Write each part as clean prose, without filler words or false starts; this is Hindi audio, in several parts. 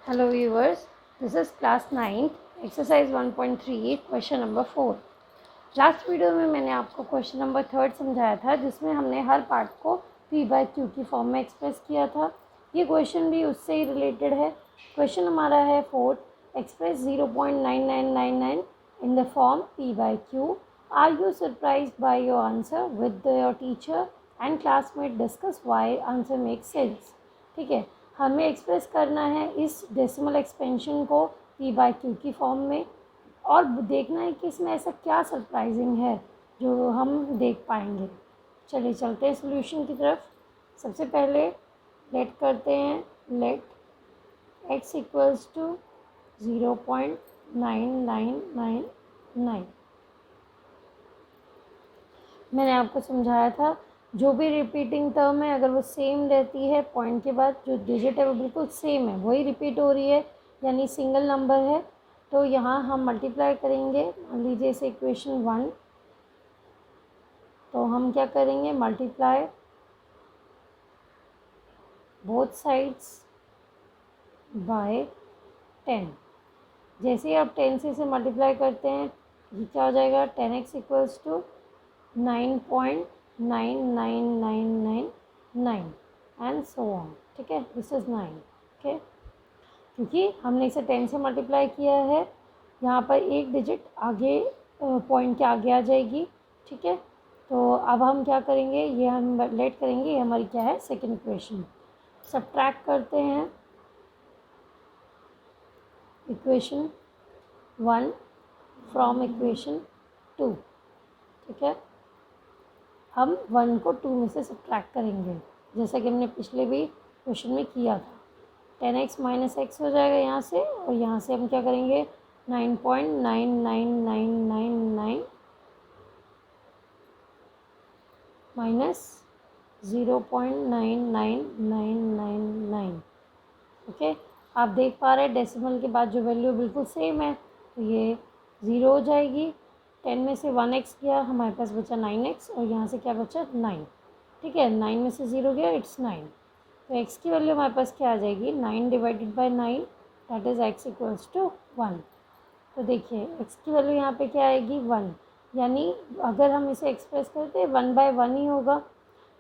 Hello viewers, this is class 9th exercise 1.3 question number 4। Last video में मैंने आपको क्वेश्चन नंबर 3 समझाया था जिसमें हमने हर पार्ट को p/q की फॉर्म में एक्सप्रेस किया था। ये क्वेश्चन भी उससे ही रिलेटेड है। क्वेश्चन हमारा है 4, express 0.9999 in the form p/q। Are you surprised by your answer with your teacher and classmate discuss why answer makes sense. ठीक है, हमें एक्सप्रेस करना है इस डेसिमल एक्सपेंशन को p/q की फॉर्म में और देखना है कि इसमें ऐसा क्या सरप्राइजिंग है जो हम देख पाएंगे। चलिए चलते हैं सॉल्यूशन की तरफ। सबसे पहले लेट करते हैं, लेट x इक्वल्स टू 0.9999। मैंने आपको समझाया था जो भी रिपीटिंग टर्म है अगर वो सेम रहती है, पॉइंट के बाद जो डिजिट है वो बिल्कुल सेम है, वही रिपीट हो रही है यानी सिंगल नंबर है, तो यहाँ हम मल्टीप्लाई करेंगे। मान लीजिए इसे इक्वेशन 1, तो हम क्या करेंगे, मल्टीप्लाई बोथ साइड्स बाय 10। जैसे ही आप 10 से इसे मल्टीप्लाई करते हैं ये क्या हो जाएगा, 10x equals to 9.99999 and so on. ठीक है, दिस इज़ 9। ओके, क्योंकि हमने इसे 10 से मल्टीप्लाई किया है, यहाँ पर एक डिजिट आगे पॉइंट के आगे आ जाएगी। ठीक है, तो अब हम क्या करेंगे, ये हम लेट करेंगे, ये हमारी क्या है, सेकंड इक्वेशन। सब्ट्रैक्ट करते हैं इक्वेशन 1 फ्रॉम इक्वेशन 2। ठीक है, हम 1 को 2 में से सब्ट्रैक्ट करेंगे जैसा कि हमने पिछले भी क्वेश्चन में किया था। 10x माइनस एक्स हो जाएगा यहाँ से, और यहाँ से हम क्या करेंगे, 9.99999 माइनस 0.99999। ओके, आप देख पा रहे हैं डेसिमल के बाद जो वैल्यू बिल्कुल सेम है, तो ये 0 हो जाएगी। 10 में से 1x गया, हमारे पास बचा 9x, और यहाँ से क्या बचा, 9। ठीक है, 9 में से 0 गया, इट्स 9। तो x की वैल्यू हमारे पास क्या आ जाएगी, 9 divided by 9, that is x equals to 1। तो देखिए x की वैल्यू यहाँ पे क्या आएगी, 1, यानी अगर हम इसे एक्सप्रेस करते हैं 1/1 ही होगा।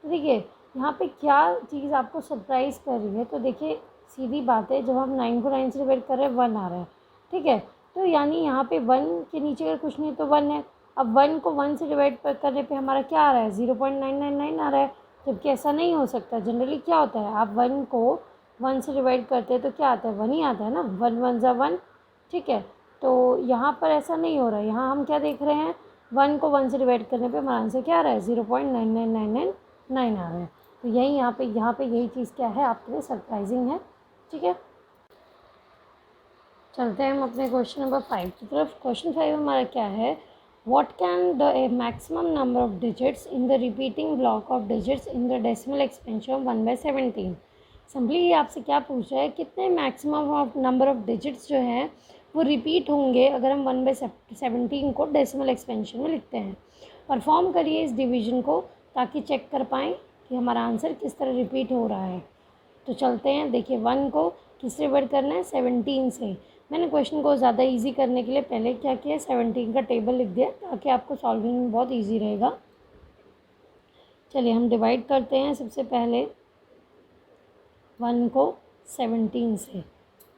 तो देखिए यहाँ पे क्या चीज़ आपको सरप्राइज़ कर रही है, तो देखिए सीधी बात है, जब हम 9 को 9 से डिवाइड कर रहे हैं 1 आ रहा है। ठीक है, तो यानी यहाँ पे 1 के नीचे अगर कुछ नहीं तो 1 है। अब 1 को 1 से डिवाइड करने पे हमारा क्या आ रहा है, 0.999 आ रहा है, जबकि ऐसा नहीं हो सकता। जनरली क्या होता है, आप 1 को 1 से डिवाइड करते हैं तो क्या आता है, 1 ही आता है ना, 1 1 ज़ा 1। ठीक है, तो यहाँ पर ऐसा नहीं हो रहा है। यहाँ हम क्या देख रहे हैं, 1 को 1 से डिवाइड करने पे हमारा आंसर क्या आ रहा है, 0.99999 आ रहा है। तो यही यहाँ पे यही चीज़ क्या है, आपके लिए सरप्राइजिंग है। ठीक है, चलते हैं हम अपने क्वेश्चन नंबर 5 की तरफ। क्वेश्चन 5 हमारा क्या है, what can the maximum number of digits in the repeating block of digits in the decimal expansion of 1/17। Simply ये आपसे क्या पूछ रहा है, कितने maximum of number of digits जो हैं वो रिपीट होंगे अगर हम 1/17 को डेसिमल एक्सपेंशन में लिखते हैं। परफॉर्म करिए इस डिवीजन को ताकि चेक कर पाएँ कि हमारा आंसर किस तरह रिपीट हो रहा है। तो चलते हैं, देखिए 1 को किससे डिवाइड करना है, 17 से। मैंने क्वेश्चन को ज़्यादा इजी करने के लिए पहले क्या किया, 17 का टेबल लिख दिया ताकि आपको सॉल्विंग में बहुत इजी रहेगा। चलिए हम डिवाइड करते हैं सबसे पहले 1 को 17 से।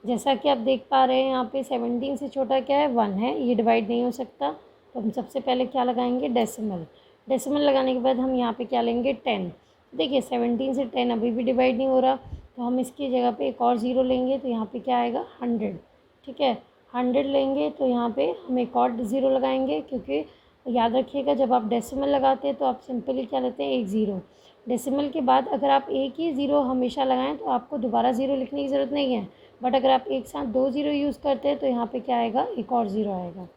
जैसा कि आप देख पा रहे हैं यहाँ पे 17 से छोटा क्या है, 1 है, ये डिवाइड नहीं हो सकता। तो हम सबसे पहले क्या लगाएंगे, डेसिमल। डेसिमल लगाने के बाद हम यहाँ पे क्या लेंगे, 10। देखिए 17 से 10 अभी भी डिवाइड नहीं हो रहा, तो हम इसकी जगह पे एक और 0 लेंगे, तो यहाँ पे क्या आएगा, 100। ठीक है, 100 लेंगे तो यहाँ पे हम एक और 0 लगाएंगे, क्योंकि याद रखिएगा जब आप डेसिमल लगाते हैं तो आप सिंपली क्या लेते हैं, एक 0। डेसिमल के बाद अगर आप एक ही 0 हमेशा लगाएं तो आपको दोबारा 0 लिखने की ज़रूरत नहीं है, बट अगर आप एक साथ 2 0 यूज़ करते हैं तो यहाँ पे क्या आएगा, एक और 0 आएगा।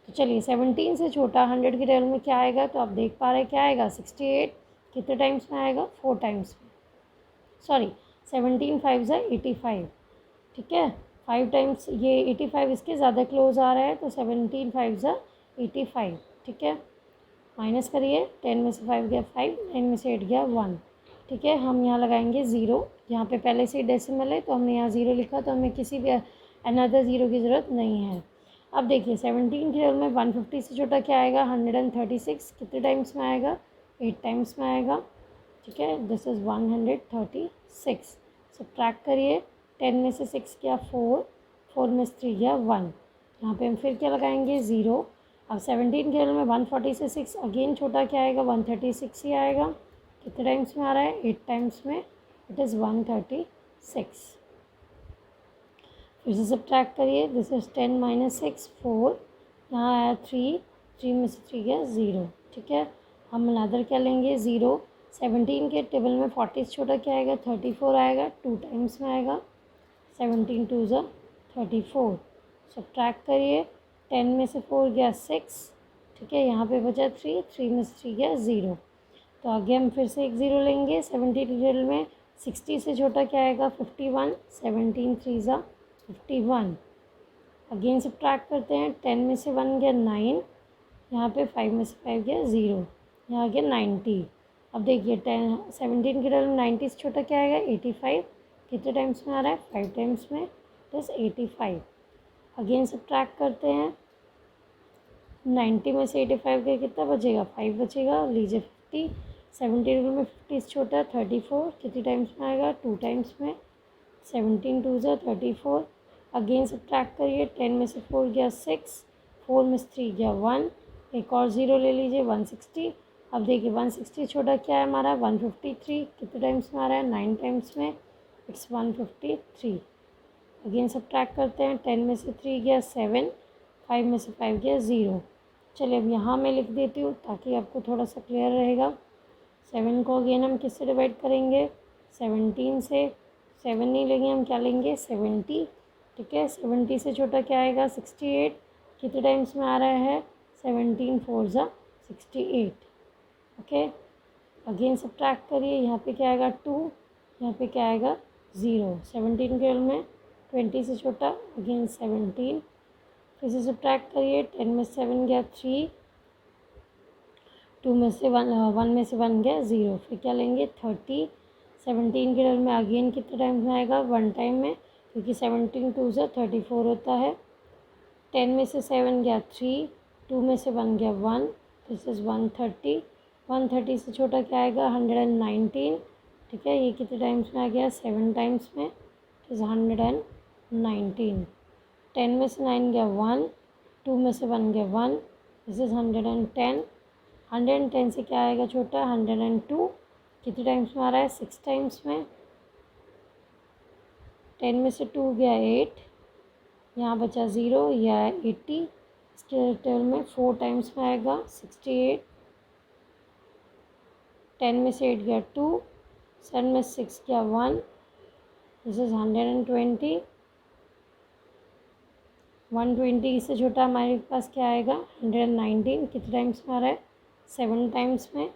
तो चलिए 17 से छोटा 100 के टेबल में क्या आएगा, तो आप देख पा रहे हैं क्या आएगा, 68। कितने टाइम्स में आएगा, 4 टाइम्स में, सॉरी 17 5 ज़ा 85। ठीक है, 5 टाइम्स, ये 85 इसके ज़्यादा क्लोज आ रहा है, तो 17 5 ज़ा 85। ठीक है, माइनस करिए, 10 में से 5 गया 5, 9 में से 8 गया 1। ठीक है, हम यहाँ लगाएंगे 0, यहाँ पे पहले से ही डेसिमल है तो हमने यहाँ 0 लिखा, तो हमें किसी भी अनदर ज़ीरो की ज़रूरत नहीं है। अब देखिए 17 के टेबल में 150 से छोटा क्या आएगा, 136। कितने टाइम्स में आएगा, 8 टाइम्स में आएगा, ठीक है। This is 136। सब्ट्रैक्ट करिए, 10 में से 6 गया 4, 4 में से 3 गया 1। यहाँ पे हम फिर क्या लगाएंगे, 0। अब 17 के टेबल में 140 से 6 अगेन छोटा क्या आएगा, 136 ही आएगा। कितने टाइम्स में आ रहा है, 8 टाइम्स में, इट इज़ 136। फिर से सब्ट्रैक्ट करिए, दिस इज 10 माइनस 6 4, यहाँ आया 3, 3 में से 3 गया 0, ठीक है। हम अनदर क्या लेंगे, 0। 17 के टेबल में 40 से छोटा क्या आएगा, 34 आएगा, 2 टाइम्स में आएगा। 17 2 ज़ा 34। सब्ट्रैक्ट करिए, 10 में से 4 गया 6, ठीक है। यहाँ पे बचा 3, 3 में से 3 गया 0। तो आगे हम फिर से एक 0 लेंगे। 17 के टेबल में 60 से छोटा क्या आएगा, 51, 17 3 ज़ा 51। अगेन सब्ट्रैक्ट करते हैं, 10 में से 1 गया 9, यहाँ पे 5 में से 5 गया 0, यहाँ गया 90। अब देखिए 17 के टेबल में 90 से छोटा क्या आएगा, 85। कितने टाइम्स में आ रहा है, 5 टाइम्स में, प्लस 85। अगेन सब्ट्रैक्ट करते हैं, 90 में से 85 का कितना बचेगा, 5 बचेगा, लीजिए 50। 17 टेबल में 50 से छोटा 34, कितने टाइम्स में आएगा, 2 टाइम्स में। 17 2 ज़ा 34। अगेन सब्ट्रैक्ट करिए, 10 में से 4 गया 6, 4 में से 3 गया 1, एक और 0 ले लीजिए, 160। अब देखिए 160 छोटा क्या है हमारा, 153। कितने टाइम्स में आ रहा है, 9 टाइम्स में, इट्स 153। अगेन सब्ट्रैक्ट करते हैं, 10 में से 3 गया 7, 5 में से 5 गया 0। चलिए अब यहाँ मैं लिख देती हूँ ताकि आपको थोड़ा सा क्लियर रहेगा। 7 को अगेन हम किससे डिवाइड करेंगे, 17 से। 7 नहीं लेंगे, हम क्या लेंगे, 70, ठीक है। 70 से छोटा क्या आएगा, 68। कितने टाइम्स में आ रहा है, 17 4 ज़ा 68, ओके। अगेन सब्ट्रैक्ट करिए, यहाँ पे क्या आएगा 2, यहाँ पे क्या आएगा 0। 17 के टेबल में 20 से छोटा, अगेन 17। फिर से सब्ट्रैक्ट करिए, 10 में 7 गया 3, 2 में से 1 में से 1 गया 0। फिर क्या लेंगे, 30। 17 के टेबल में अगेन कितने टाइम में आएगा, 1 टाइम में, क्योंकि 17 2 ज़ा 34 होता है। 10 में से 7 गया 3, 2 में से 1 गया 1, दिस इज़ 130। 130 से छोटा क्या आएगा, 119, ठीक है। ये कितने टाइम्स में आ गया, 7 टाइम्स में, इट इज़ 119। 10 में से 9 गया 1, 2 में से 1 गया 1, दिस इज़ 110। 110 से क्या आएगा छोटा, 102। कितने टाइम्स में आ रहा है, 6 टाइम्स में। 10 में से 2 गया 8, यहाँ बचा 0, यह है 80। इसके टेबल में 4 टाइम्स में आएगा, 68। 10 में से 8 गया 2, 7 में 6 गया 1, दिस इज़ 120। 120 से छोटा हमारे पास क्या आएगा, 119। कितने टाइम्स में आ रहा है, 7 टाइम्स में।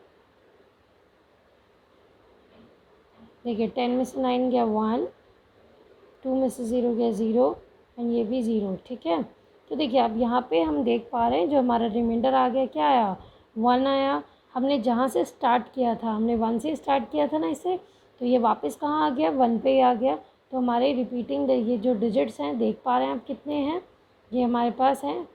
देखिए 10 में से 9 गया 1, 2 में से 0 गया 0, एंड ये भी 0, ठीक है। तो देखिए अब यहाँ पे हम देख पा रहे हैं जो हमारा रिमाइंडर आ गया, क्या आया, 1 आया। हमने जहाँ से स्टार्ट किया था, हमने 1 से स्टार्ट किया था ना इसे, तो ये वापस कहाँ आ गया, 1 पे ही आ गया। तो हमारे रिपीटिंग ये जो डिजिट्स हैं, देख पा रहे हैं आप कितने हैं, ये हमारे पास हैं।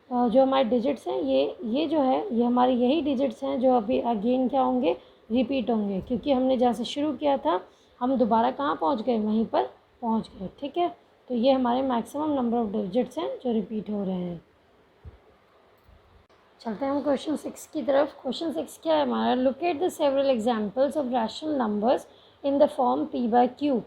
जो हमारे डिजिट्स हैं, ये जो है, ये हमारे यही डिजिट्स हैं जो अभी अगेन क्या होंगे, रिपीट होंगे, क्योंकि हमने जहाँ से शुरू किया था हम दोबारा कहाँ पहुँच गए, वहीं पर पहुँच गए, ठीक है। तो ये हमारे मैक्सिमम नंबर ऑफ डिजिट्स हैं जो रिपीट हो रहे हैं। चलते हैं हम क्वेश्चन 6 की तरफ। क्वेश्चन 6 क्या है हमारा, look at the several examples of rational numbers in the form p/q।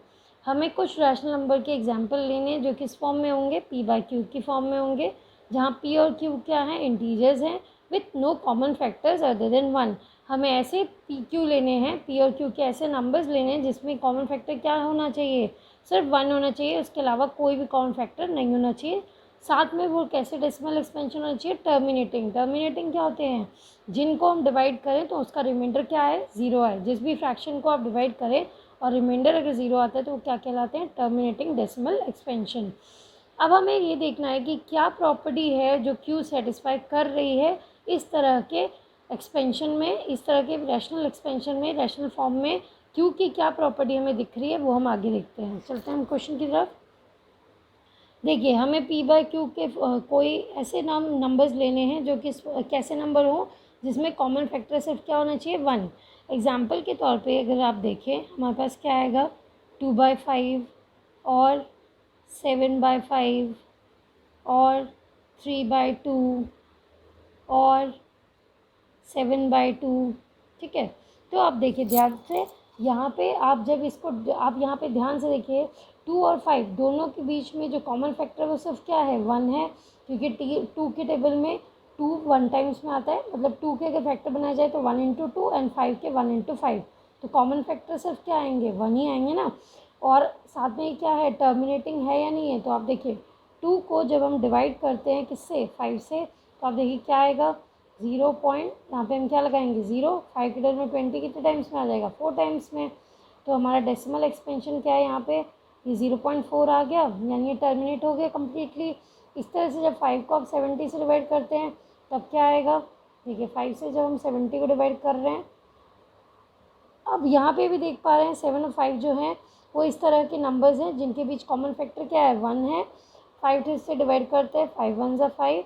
हमें कुछ रैशनल नंबर के एग्जाम्पल लेने जो किस फॉर्म में होंगे, p/q की फॉर्म में होंगे, जहाँ p और q क्या हैं, इंटीजर्स हैं with no common factors other than 1। हमें ऐसे p/q लेने हैं, p और q के ऐसे नंबर्स लेने हैं जिसमें कॉमन फैक्टर क्या होना चाहिए, सिर्फ 1 होना चाहिए, उसके अलावा कोई भी कॉमन फैक्टर नहीं होना चाहिए। साथ में वो कैसे डेसिमल एक्सपेंशन होना चाहिए, टर्मिनेटिंग। टर्मिनेटिंग क्या होते हैं, जिनको हम डिवाइड करें तो उसका रिमाइंडर क्या है, 0 है। जिस भी फ्रैक्शन को आप डिवाइड करें और रिमाइंडर अगर 0 आता है तो वो क्या कहलाते हैं, टर्मिनेटिंग डेसिमल एक्सपेंशन। अब हमें ये देखना है कि क्या प्रॉपर्टी है जो क्यू सेटिस्फाई कर रही है इस तरह के एक्सपेंशन में, इस तरह के रैशनल एक्सपेंशन में, रैशनल फॉर्म में क्यू की क्या प्रॉपर्टी हमें दिख रही है वो हम आगे देखते हैं। चलते हैं हम क्वेश्चन की तरफ। देखिए हमें पी बाय क्यू के कोई ऐसे नंबर्स लेने हैं जो कि कैसे नंबर हो जिसमें कॉमन फैक्टर सिर्फ क्या होना चाहिए, 1। एग्जाम्पल के तौर पे अगर आप देखें हमारे पास क्या आएगा, 2/5 और 7/5 और 3/2 और 7/2। ठीक है, तो आप देखिए ध्यान से, यहाँ पे आप जब इसको आप यहाँ पे ध्यान से देखिए 2 और 5 दोनों के बीच में जो कॉमन फैक्टर वो सिर्फ क्या है, 1 है। क्योंकि 2 के टेबल में 2 1 टाइम्स में आता है, मतलब 2 के अगर फैक्टर बनाया जाए तो 1 × 2 एंड 5 के 1 × 5, तो कॉमन फैक्टर सिर्फ क्या आएंगे, 1 ही आएंगे ना। और साथ में क्या है, टर्मिनेटिंग है या नहीं है, तो आप देखिए 2 को जब हम डिवाइड करते हैं किससे, 5 से, तो आप देखिए क्या आएगा, 0 पॉइंट, यहाँ पे हम क्या लगाएंगे 0। 5 के टेबल में 20 कितने टाइम्स में आ जाएगा, 4 टाइम्स में। तो हमारा डेसिमल एक्सपेंशन क्या है यहाँ पे, ये 0.4 आ गया, यानी ये टर्मिनेट हो गया कम्प्लीटली। इस तरह से जब 5 को आप 70 से डिवाइड करते हैं तब क्या आएगा, देखिए 5 से जब हम 70 को डिवाइड कर रहे हैं, अब यहाँ पे भी देख पा रहे हैं 7 और 5 जो हैं वो इस तरह के नंबर्स हैं जिनके बीच कॉमन फैक्टर क्या है, 1 है। 5 से डिवाइड करते हैं, 5 1 ज़ा 5,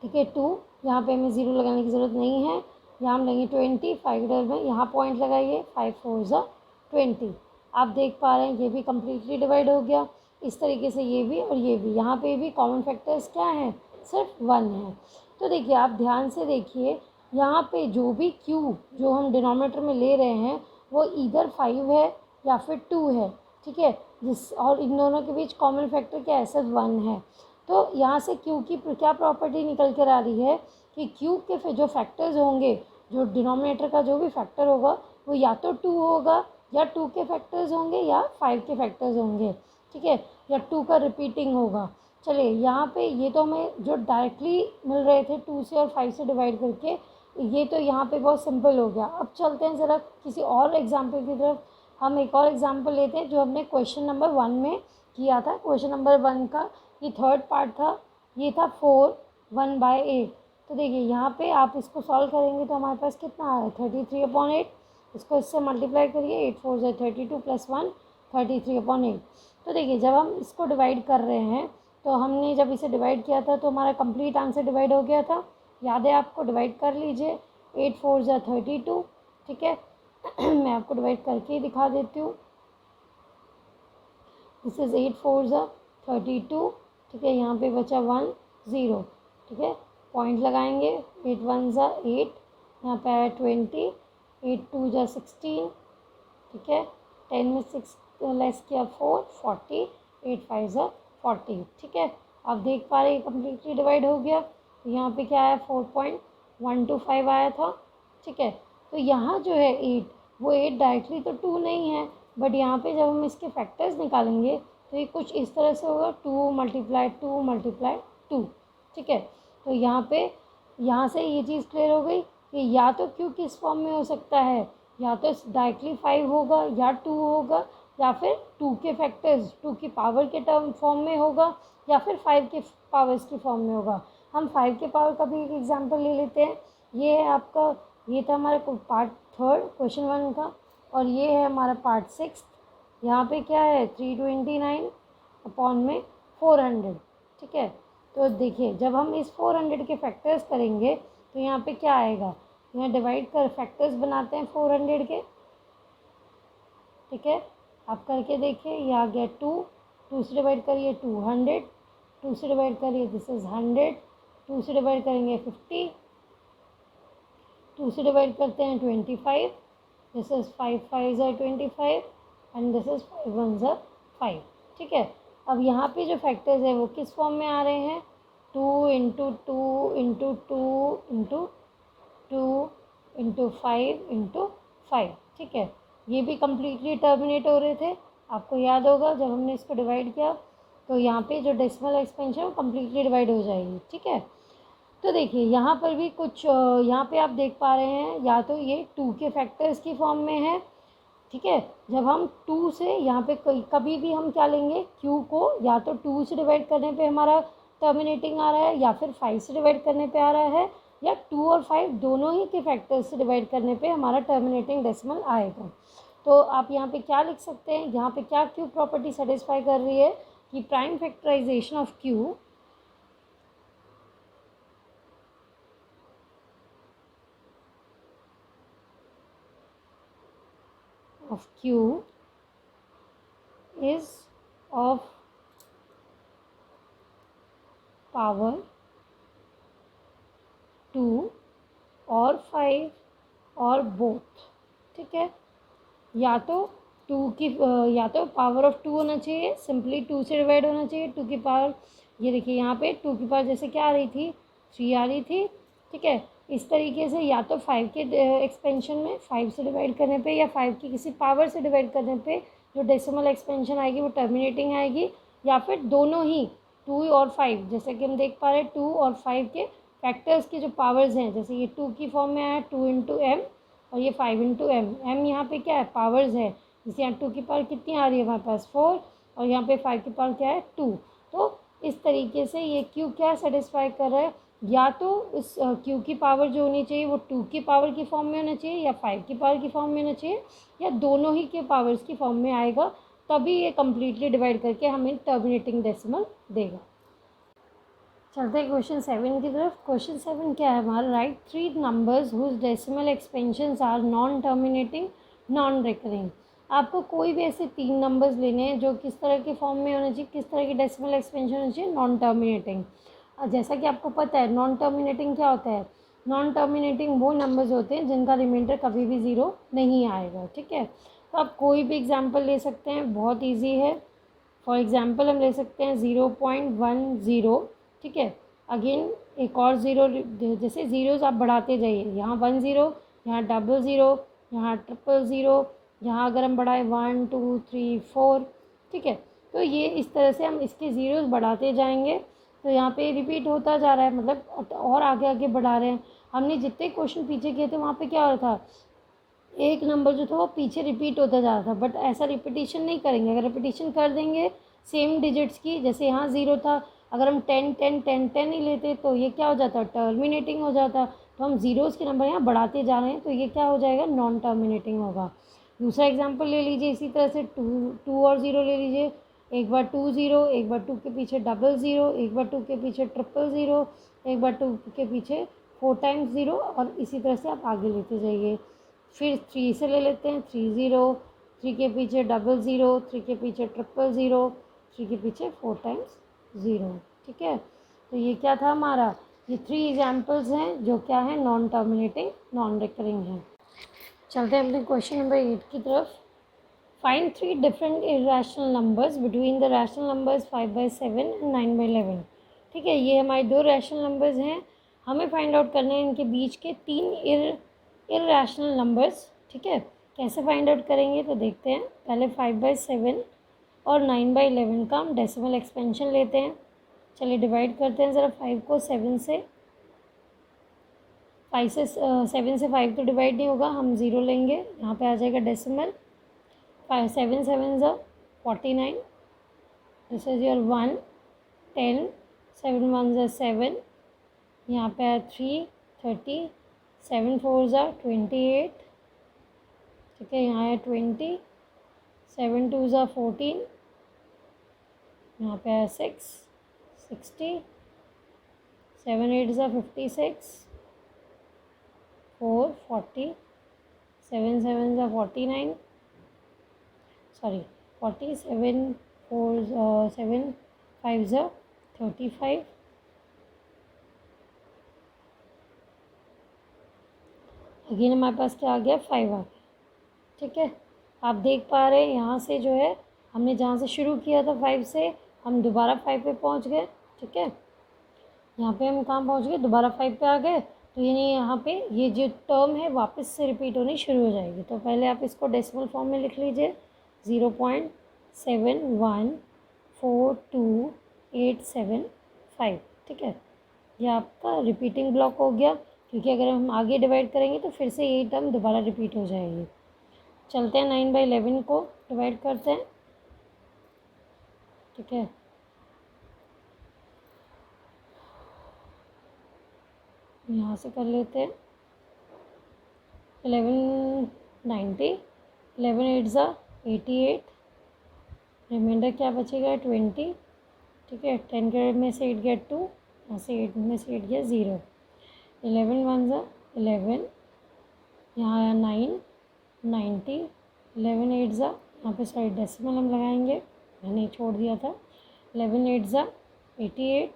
ठीक है 2, यहाँ पे हमें 0 लगाने की ज़रूरत नहीं है, यहाँ हम लेंगे 20, 5 डर में यहाँ पॉइंट लगाइए, 5 4 ज़ा 20। आप देख पा रहे हैं ये भी कम्प्लीटली डिवाइड हो गया। इस तरीके से ये भी और ये भी, यहाँ पे भी कॉमन फैक्टर्स क्या हैं, सिर्फ 1 है। तो देखिए आप ध्यान से देखिए, यहाँ पे जो भी Q जो हम डिनोमिनेटर में ले रहे हैं वो इधर 5 है या फिर 2 है, ठीक है, जिस और इन दोनों के बीच कॉमन फैक्टर क्या है, सिर्फ 1 है। तो यहाँ से Q की क्या प्रॉपर्टी निकल कर आ रही है कि Q के जो फैक्टर्स होंगे, जो डिनोमिनेटर का जो भी फैक्टर होगा वो या तो 2 होगा, या 2 के फैक्टर्स होंगे या 5 के फैक्टर्स होंगे, ठीक है, या 2 का रिपीटिंग होगा। चलिए यहाँ पे ये तो हमें जो डायरेक्टली मिल रहे थे 2 से और 5 से डिवाइड करके, ये तो यहाँ पे बहुत सिंपल हो गया। अब चलते हैं ज़रा किसी और एग्जाम्पल की तरफ। हम एक और एग्जाम्पल लेते हैं जो हमने क्वेश्चन नंबर 1 में किया था। क्वेश्चन नंबर 1 का ये थर्ड पार्ट था, ये था 4 1/8। तो देखिए यहाँ पे आप इसको सॉल्व करेंगे तो हमारे पास कितना आ रहा है, 33/8। इसको इससे मल्टीप्लाई करिए, 8 4 ज़ा 32 + 1 33/8। तो देखिए जब हम इसको डिवाइड कर रहे हैं तो हमने जब इसे डिवाइड किया था तो हमारा कंप्लीट आंसर डिवाइड हो गया था, याद है आपको, डिवाइड कर लीजिए। 8 4 ज़ा 32, ठीक है मैं आपको डिवाइड करके ही दिखा देती हूँ। दिस इज़ 8 4 ज़ा 32, ठीक है, यहाँ पे बचा 1 0, ठीक है, पॉइंट लगाएंगे, 8 1 ज़ा 8, यहाँ पे आया 20, 8 2 ज़ा 16, ठीक है, 10 में 6 लेस किया 4 40, 8 5 ज़ा 40, ठीक है। आप देख पा रहे हैं कम्प्लीटली डिवाइड हो गया। तो यहाँ पे क्या आया, 4.125 आया था, ठीक है। तो यहाँ जो है 8, वो 8 डायरेक्टली तो 2 नहीं है, बट यहाँ पे जब हम इसके फैक्टर्स निकालेंगे तो ये कुछ इस तरह से होगा, 2 × 2 × 2, ठीक है। तो यहाँ पे यहाँ से ये चीज़ क्लियर हो गई कि या तो Q किस फॉर्म में हो सकता है, या तो डायरेक्टली 5 होगा या 2 होगा, या फिर 2 के फैक्टर्स 2 की पावर के टर्म फॉर्म में होगा, या फिर 5 के पावर्स की फॉर्म में होगा। हम 5 के पावर का भी एक एग्जांपल ले लेते हैं। ये है आपका, ये था हमारा पार्ट 3 क्वेश्चन 1 का, और ये है हमारा पार्ट 6। यहाँ पे क्या है, 329/400, ठीक है। तो देखिए जब हम इस 400 के फैक्टर्स करेंगे तो यहाँ पे क्या आएगा, यहाँ डिवाइड कर फैक्टर्स बनाते हैं 400 के, ठीक है, आप करके देखिए, ये आ गया 2 से डिवाइड करिए 200, 2 से डिवाइड करिए दिस इज़ 100, 2 से डिवाइड करेंगे 50, 2 से डिवाइड करते हैं 25, दिस इज़ 5 5 ज़ा 25 एंड दिस इज़ 5 1 ज़ा 5, ठीक है। अब यहाँ पे जो फैक्टर्स है वो किस फॉर्म में आ रहे हैं, 2 × 2 × 2 × 2 × 5 × 5, ठीक है। ये भी कम्प्लीटली टर्मिनेट हो रहे थे, आपको याद होगा जब हमने इसको डिवाइड किया तो यहाँ पे जो डेसिमल एक्सपेंशन है कम्प्लीटली डिवाइड हो जाएगी, ठीक है। तो देखिए यहाँ पर भी कुछ यहाँ पे आप देख पा रहे हैं, या तो ये 2 के फैक्टर्स की फॉर्म में है, ठीक है। जब हम 2 से यहाँ पे कभी भी हम क्या लेंगे, Q को या तो 2 से डिवाइड करने पे हमारा टर्मिनेटिंग आ रहा है, या फिर 5 से डिवाइड करने पे आ रहा है, या 2 और 5 दोनों ही के फैक्टर्स से डिवाइड करने पे हमारा टर्मिनेटिंग डेसिमल आएगा। तो आप यहाँ पे क्या लिख सकते हैं, यहाँ पे क्या क्यू प्रॉपर्टी सेटिस्फाई कर रही है कि prime factorization of Q is of power 2 और 5 और बोथ। ठीक है, या तो या तो पावर ऑफ 2 होना चाहिए, सिंपली 2 से डिवाइड होना चाहिए। 2 की पावर, ये देखिए यहाँ पे 2 की पावर जैसे क्या आ रही थी, 3 आ रही थी। ठीक है, इस तरीके से या तो 5 के एक्सपेंशन में 5 से डिवाइड करने पे या 5 की किसी पावर से डिवाइड करने पे जो डेसिमल एक्सपेंशन आएगी वो टर्मिनेटिंग आएगी, या फिर दोनों ही 2 और 5, जैसे कि हम देख पा रहे हैं 2 और 5 के फैक्टर्स की जो पावर्स हैं, जैसे ये 2 की फॉर्म में आया 2 इंटू एम और ये 5 इंटू एम। एम यहाँ पे क्या है, पावर्स है, जैसे यहाँ 2 की पावर कितनी आ रही है हमारे पास 4 और यहाँ पे 5 की पावर क्या है 2। तो इस तरीके से ये क्यू क्या सेटिस्फाई कर रहा है, या तो इस क्यू की पावर जो होनी चाहिए वो 2 की पावर की फॉर्म में होना चाहिए या 5 की पावर की फॉर्म में होना चाहिए, या दोनों ही के पावर्स की फॉर्म में आएगा, तभी ये कम्प्लीटली डिवाइड करके हमें टर्मिनेटिंग डेसिमल देगा। चलते हैं क्वेश्चन 7 की तरफ। क्वेश्चन 7 क्या है हमारा, write 3 numbers whose decimal expansions are non terminating non recurring. आपको कोई भी ऐसे 3 नंबर्स लेने हैं जो किस तरह के फॉर्म में होना चाहिए, किस तरह की डेसिमल एक्सपेंशन होना चाहिए, नॉन टर्मिनेटिंग। जैसा कि आपको पता है नॉन टर्मिनेटिंग क्या होता है, नॉन टर्मिनेटिंग वो नंबर्स होते हैं जिनका रिमाइंडर कभी भी ज़ीरो नहीं आएगा। ठीक है, तो आप कोई भी एग्जाम्पल ले सकते हैं, बहुत ईजी है। फॉर एग्जाम्पल हम ले सकते हैं 0.10। ठीक है, अगेन एक और ज़ीरो, जैसे ज़ीरोज़ आप बढ़ाते जाइए, यहाँ 1 ज़ीरो, यहाँ डबल ज़ीरो, यहाँ ट्रिपल ज़ीरो, यहाँ अगर हम बढ़ाएं 1 2 3 4। ठीक है, तो ये इस तरह से हम इसके ज़ीरोज़ बढ़ाते जाएंगे, तो यहाँ पे रिपीट होता जा रहा है, मतलब और आगे आगे बढ़ा रहे हैं। हमने जितने क्वेश्चन पीछे किए थे वहाँ पे क्या हो रहा था, एक नंबर जो था वो पीछे रिपीट होता जा रहा था, बट ऐसा रिपीटिशन नहीं करेंगे। अगर रिपीटिशन कर देंगे सेम डिजिट्स की, जैसे यहाँ 0 था, अगर हम 10 10 10 10 ही लेते तो ये क्या हो जाता, टर्मिनेटिंग हो जाता। तो हम ज़ीरोज़ के नंबर यहाँ बढ़ाते जा रहे हैं, तो ये क्या हो जाएगा, नॉन टर्मिनेटिंग होगा। दूसरा एग्जाम्पल ले लीजिए इसी तरह से, 2 और 0 ले लीजिए। एक बार 2 0, एक बार 2 के पीछे डबल ज़ीरो, एक बार 2 के पीछे ट्रिपल ज़ीरो, एक बार 2 के पीछे 4 टाइम्स ज़ीरो, और इसी तरह से आप आगे लेते जाइए। फिर 3 से ले लेते हैं, 3 0, 3 के पीछे डबल ज़ीरो, 3 के पीछे ट्रिपल ज़ीरो, 3 के पीछे 4 टाइम्स ज़ीरो। ठीक है, तो ये क्या था हमारा, ये 3 एग्जाम्पल्स हैं जो क्या है, नॉन टर्मिनेटिंग नॉन रिकरिंग है। चलते हैं अपने क्वेश्चन नंबर 8 की तरफ। Find 3 different irrational numbers between the rational numbers 5/7 and 9/11। ठीक है, ये हमारे 2 रैशनल नंबर्स हैं, हमें फाइंड आउट करने हैं इनके बीच के 3 इरेशनल नंबर्स। ठीक है, कैसे फाइंड आउट करेंगे तो देखते हैं। पहले 5/7 और 9/11 का हम डेसिमल एक्सपेंशन लेते हैं। चलिए डिवाइड करते हैं ज़रा 5 को 7 से। 7 से 5 तो डिवाइड नहीं होगा, हम 0 लेंगे, यहाँ पे आ जाएगा डेसिमल। 7 7 49, दिस इज़ योर 1 10, 7 1 7, यहाँ पे आया 3 30, 7 4 28। ठीक है, यहाँ है 20, 7 2 14, यहाँ पे है 6 60, 7 8 56, 4 40, 7 7 49, सॉरी 40, 7 4 7 5 35, अगेन हमारे पास क्या आ गया, 5 आ गया। ठीक है, आप देख पा रहे हैं यहाँ से जो है, हमने जहाँ से शुरू किया था 5 से, हम दोबारा 5 पे पहुँच गए। ठीक है, यहाँ पे हम कहाँ पहुँच गए, दोबारा 5 पे आ गए, तो यानी यहाँ पे ये जो टर्म है वापस से रिपीट होनी शुरू हो जाएगी। तो पहले आप इसको डेसिमल फॉर्म में लिख लीजिए, 0.7142875। ठीक है, ये आपका रिपीटिंग ब्लॉक हो गया, क्योंकि अगर हम आगे डिवाइड करेंगे तो फिर से यही टर्म दोबारा रिपीट हो जाएगी। चलते हैं 9/11 को डिवाइड करते हैं। ठीक है, 9 यहाँ से कर लेते हैं 1190, 11 8 ज़ा 88, रिमाइंडर क्या बचेगा 20, ठीक है। 10 के में से 8 गया 2, यहाँ से 8 में से 8 गया 0, 11 1 ज़ा 11, यहाँ आया 9 90, 11 8 ज़ा, यहाँ पे साइड डेसिमल हम लगाएंगे, मैंने छोड़ दिया था, 11 8 ज़ा 88,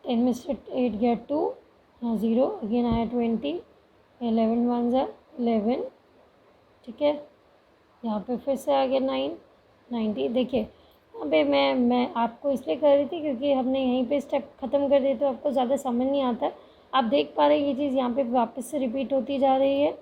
10 में से 8 गया 2, यहाँ 0, अगेन आया 20, 11 1 ज़ा 11, ठीक है। यहाँ पे फिर से आ गया 9 90। देखिए यहाँ पे मैं आपको इसलिए कर रही थी क्योंकि हमने यहीं पे स्टेप ख़त्म कर दिए तो आपको ज़्यादा समझ नहीं आता। आप देख पा रहे हैं ये चीज़ यहाँ पे वापस से रिपीट होती जा रही है,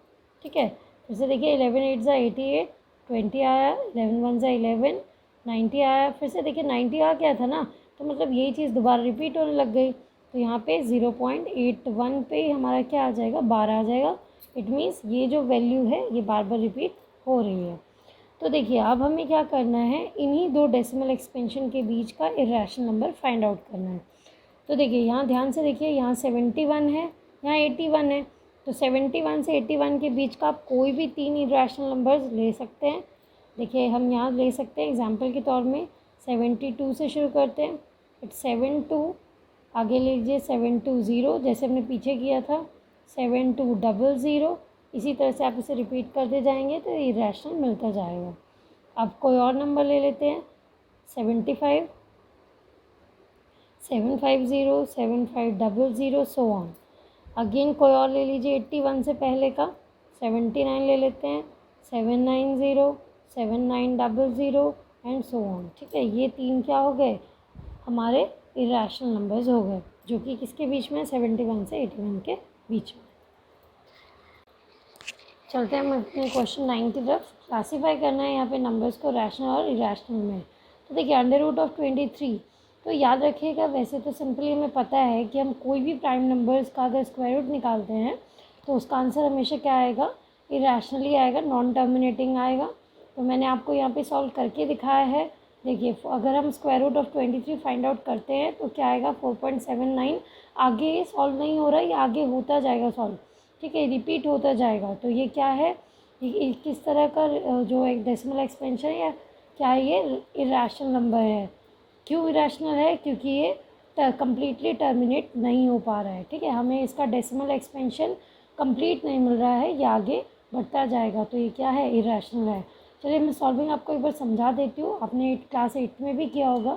ठीक है। फिर से देखिए 11 8 ज़ा 88, 20 आया, 11 1 ज़ा 11, 90 आया, फिर से देखिए 90 आ गया था ना, तो मतलब यही चीज़ दोबारा रिपीट होने लग गई। तो यहाँ पे 0.81 पे हमारा क्या आ जाएगा 12 आ जाएगा। इट मीन्स ये जो वैल्यू है ये बार बार रिपीट हो रही है। तो देखिए अब हमें क्या करना है, इन्हीं दो डेसिमल एक्सपेंशन के बीच का इरेशनल नंबर फाइंड आउट करना है। तो देखिए यहाँ ध्यान से देखिए, यहाँ 71 है, यहाँ 81 है, तो 71 से 81 के बीच का आप कोई भी 3 इरेशनल नंबर्स ले सकते हैं। देखिए हम यहाँ ले सकते हैं एग्जाम्पल के तौर में 72 से शुरू करते हैं, 72, आगे लीजिए 720 जैसे हमने पीछे किया था, 7200, इसी तरह से आप इसे रिपीट करते जाएंगे तो इरेशनल मिलता जाएगा। अब कोई और नंबर ले लेते हैं 75, 750, 7500 सो ऑन। अगेन कोई और ले लीजिए 81 से पहले का, 79 ले लेते हैं, 790, 7900 एंड सो ऑन, ठीक है। ये 3 क्या हो गए हमारे इरेशनल नंबर्स हो गए, जो कि किसके बीच में 71 से 81 के बीच में। चलते हैं हम अपने क्वेश्चन 9 की तरफ। क्लासीफाई करना है यहाँ पे नंबर्स को रैशनल और इरेशनल में। तो देखिए √23, तो याद रखिएगा वैसे तो सिंपली हमें पता है कि हम कोई भी प्राइम नंबर्स का अगर स्क्वायर रूट निकालते हैं तो उसका आंसर हमेशा क्या आएगा, इरेशनली आएगा, नॉन टर्मिनेटिंग आएगा। तो मैंने आपको यहाँ पे सॉल्व करके दिखाया है। देखिए अगर हम √23 फाइंड आउट करते हैं तो क्या आएगा 4.79। आगे सॉल्व नहीं हो रहा, ये आगे होता जाएगा सॉल्व, ठीक है, रिपीट होता जाएगा। तो ये क्या है, ये किस तरह का जो एक डेसिमल एक्सपेंशन है या क्या है, ये इरेशनल नंबर है। क्यों इरेशनल है, क्योंकि ये कम्प्लीटली टर्मिनेट नहीं हो पा रहा है, ठीक है, हमें इसका डेसिमल एक्सपेंशन कंप्लीट नहीं मिल रहा है, ये आगे बढ़ता जाएगा, तो ये क्या है, इरेशनल है। चलिए मैं सॉल्विंग आपको एक बार समझा देती हूँ, आपने क्लास 8 में भी किया होगा।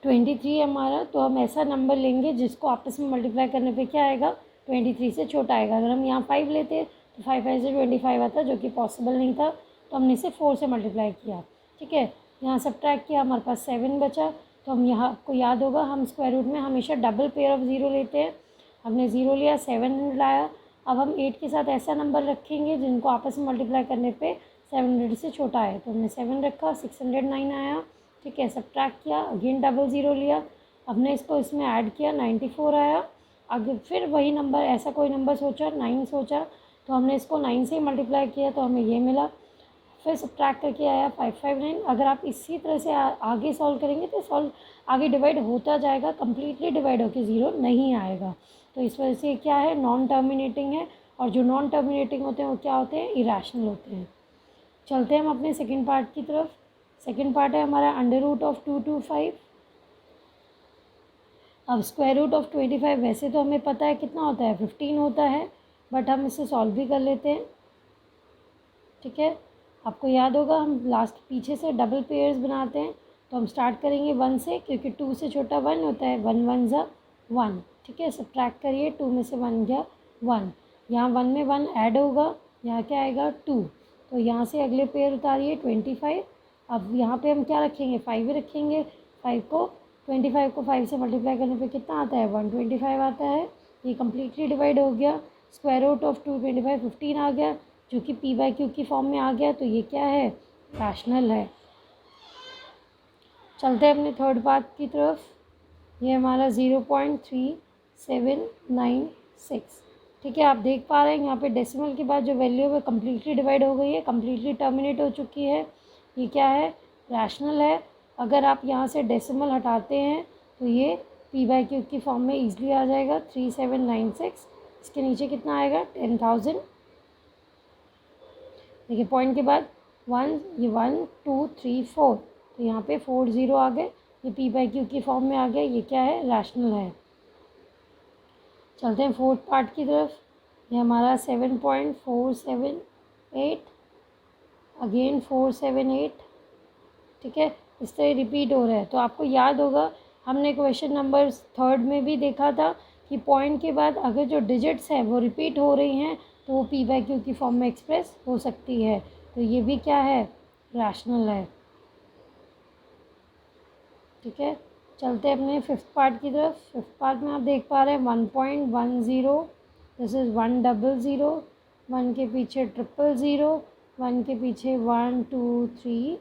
23 हमारा, तो हम ऐसा नंबर लेंगे जिसको आपस में मल्टीप्लाई करने पे क्या आएगा, 23 से छोटा आएगा। अगर हम यहाँ 5 लेते तो 5 5 से 25 आता, जो कि पॉसिबल नहीं था, तो हमने इसे 4 से मल्टीप्लाई किया, ठीक है। यहाँ सब्ट्रैक्ट किया, हमारे पास 7 बचा, तो हम यहाँ आपको याद होगा हम स्क्वायर रूट में हमेशा डबल पेयर ऑफ 0 लेते हैं। हमने 0 लिया, 7 लाया, अब हम 8 के साथ ऐसा नंबर रखेंगे जिनको आपस में मल्टीप्लाई करने पे 700 से छोटा है, तो हमने 7 रखा, 609 आया, ठीक है। सब्ट्रैक्ट किया, अगेन डबल 0 लिया, हमने इसको इसमें ऐड किया, 94 आया। आगे फिर वही नंबर, ऐसा कोई नंबर सोचा, 9 सोचा, तो हमने इसको 9 से मल्टीप्लाई किया तो हमें ये मिला। फिर सब्ट्रैक्ट करके आया 559। अगर आप इसी तरह से आगे सॉल्व करेंगे तो सॉल्व आगे डिवाइड होता जाएगा, कम्प्लीटली डिवाइड होकर 0 नहीं आएगा। तो इस वजह से क्या है, नॉन टर्मिनेटिंग है, और जो नॉन टर्मिनेटिंग होते हैं वो क्या होते हैं, इरेशनल होते हैं। चलते हैं हम अपने सेकेंड पार्ट की तरफ। सेकेंड पार्ट है हमारा √225। अब √25 वैसे तो हमें पता है कितना होता है, 15 होता है, बट हम इसे सॉल्व भी कर लेते हैं, ठीक है। आपको याद होगा हम लास्ट पीछे से डबल पेयर्स बनाते हैं, तो हम स्टार्ट करेंगे 1 से, क्योंकि 2 से छोटा 1 होता है, 1 1 ज़ा 1, ठीक है। सब्ट्रैक्ट करिए, 2 में से 1 गया 1, यहाँ 1 में 1 ऐड होगा, यहाँ क्या आएगा 2, तो यहाँ से अगले पेयर उतारिए 25। अब यहाँ पे हम क्या रखेंगे, 5 रखेंगे, 25 को 5 से मल्टीप्लाई करने पे कितना आता है, 125 आता है। ये कम्प्लीटली डिवाइड हो गया, √225 15 आ गया, जो कि p/q की फॉर्म में आ गया, तो ये क्या है, रैशनल है। चलते हैं अपने थर्ड पार्ट की तरफ। ये हमारा 0.3796, ठीक है। आप देख पा रहे हैं यहाँ पे डेसिमल के बाद जो वैल्यू है कम्प्लीटली डिवाइड हो गई है, कम्प्लीटली टर्मिनेट हो चुकी है, ये क्या है, रैशनल है। अगर आप यहाँ से डेसिमल हटाते हैं तो ये पी बाई क्यू की फॉर्म में ईजिली आ जाएगा 3796। इसके नीचे कितना आएगा 10,000। देखिए पॉइंट के बाद 1 ये 1 2 3 4 तो यहाँ पे 4 0 आ गए। ये पी बाई क्यू की फॉर्म में आ गया। ये क्या है रैशनल है। चलते हैं फोर्थ पार्ट की तरफ। ये हमारा 7.478 अगेन 478। ठीक है इस तरह रिपीट हो रहा है। तो आपको याद होगा हमने क्वेश्चन नंबर 3 में भी देखा था कि पॉइंट के बाद अगर जो डिजिट्स हैं वो रिपीट हो रही हैं तो वो पी बाई क्यू की फॉर्म में एक्सप्रेस हो सकती है। तो ये भी क्या है रैशनल है। ठीक है चलते हैं अपने फिफ्थ पार्ट की तरफ। फिफ्थ पार्ट में आप देख पा रहे हैं 1.10 दिस इज़ 100 1 के पीछे 000 1 के पीछे 1 2 3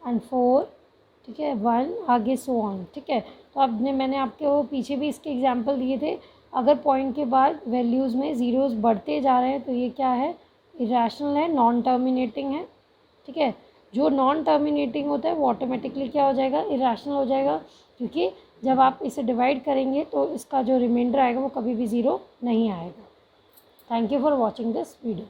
एंड 4। ठीक है 1 आगे सो ऑन। ठीक है तो अब मैंने आपको पीछे भी इसके एग्जांपल दिए थे। अगर पॉइंट के बाद वैल्यूज़ में ज़ीरोज़ बढ़ते जा रहे हैं तो ये क्या है इरेशनल है, नॉन टर्मिनेटिंग है। ठीक है जो नॉन टर्मिनेटिंग होता है वो ऑटोमेटिकली क्या हो जाएगा इरेशनल हो जाएगा, क्योंकि जब आप इसे डिवाइड करेंगे तो इसका जो रिमाइंडर आएगा वो कभी भी ज़ीरो नहीं आएगा। Thank you for watching this video.